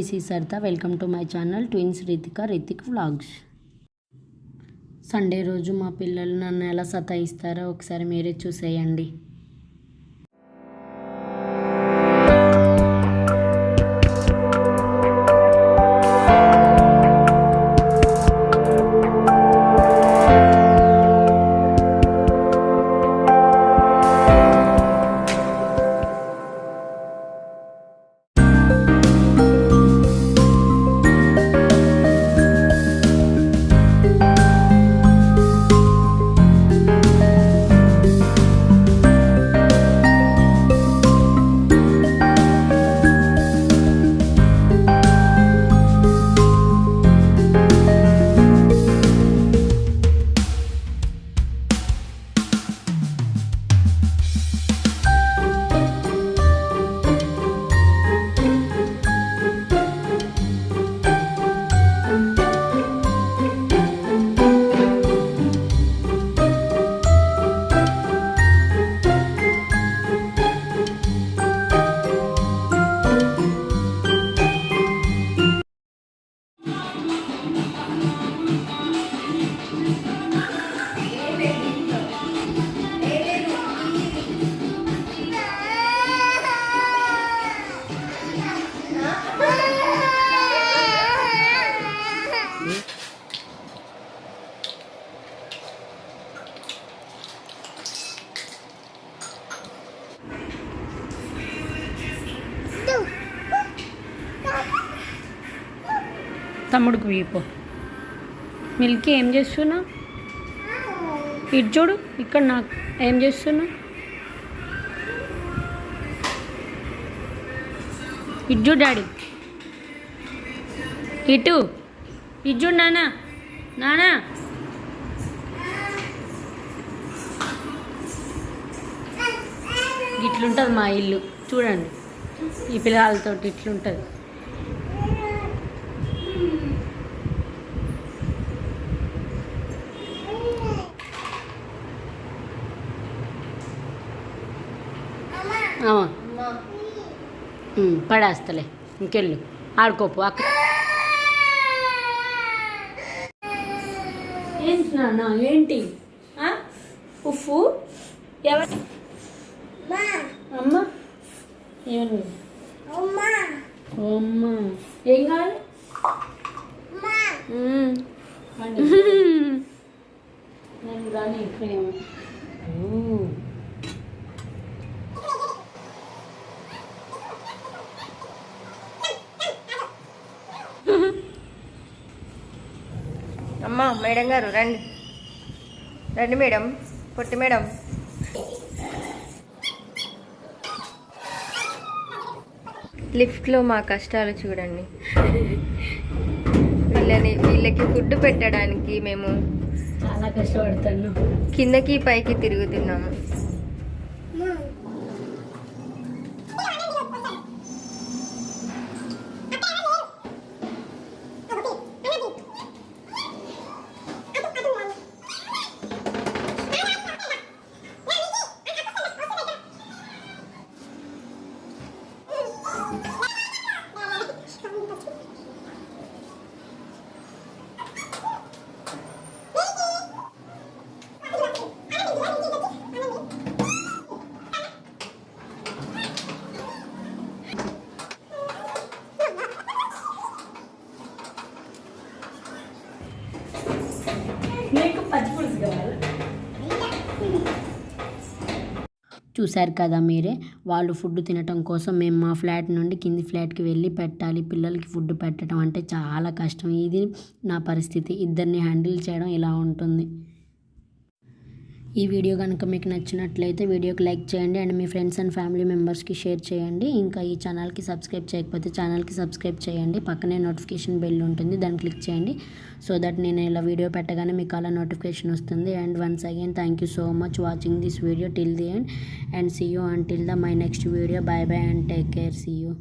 This is Saritha. Welcome to my channel twins Rithik vlogs. Sunday రోజు మా పిల్లలు నన్ను ఎలా సతాయిస్తారో ఒకసారి మీరే చూసేయండి. తమ్ముడికి వీపో. మిల్కీ ఏం చేస్తున్నా? ఇటు చూడు, ఇక్కడ నాకు ఏం చేస్తున్నా? ఇటు చూడు డాడీ, ఇటు చూడు నానా. నానా ఇట్లుంటుంది మా ఇల్లు చూడండి, ఈ పిల్లలతో ఇట్లుంటుంది. పడేస్తలే, ఇంకెళ్ళు ఆడుకోపు. అక్క ఏంటి నాన్న, ఏంటి ఉఫ్ఫు? ఎవరు అమ్మ? ఏమన్నా అమ్మ ఏం కావాలి? నేను కానీ ఇక్కడేమో అమ్మ. మేడం గారు రండి, రండి మేడం, పొట్టి మేడం. లిఫ్ట్లో మా కష్టాలు చూడండి. వీళ్ళకి ఫుడ్ పెట్టడానికి మేము చాలా కష్టపడతాను. కిందకి పైకి తిరుగుతున్నాము. చూశారు కదా మీరే, వాళ్ళు ఫుడ్ తినటం కోసం మేము మా ఫ్లాట్ నుండి కింది ఫ్లాట్కి వెళ్ళి పెట్టాలి. పిల్లలకి ఫుడ్ పెట్టడం అంటే చాలా కష్టం. ఇది నా పరిస్థితి. ఇద్దరిని హ్యాండిల్ చేయడం ఇలా ఉంటుంది. ఈ వీడియో కనుక మీకు నచ్చినట్లయితే వీడియోకి లైక్ చేయండి and me friends and family మెంబర్స్కి షేర్ చేయండి. ఇంకా ఈ ఛానల్కి సబ్స్క్రైబ్ చేయకపోతే ఛానల్కి సబ్స్క్రైబ్ చేయండి. పక్కనే నోటిఫికేషన్ బెల్ ఉంటుంది, దాన్ని క్లిక్ చేయండి. సో దట్ నేను ఇలా వీడియో పెట్టగానే మీకు అలా నోటిఫికేషన్ వస్తుంది. And once again thank you so much watching this video till the end and see you until the my next video. Bye bye and take care. See you.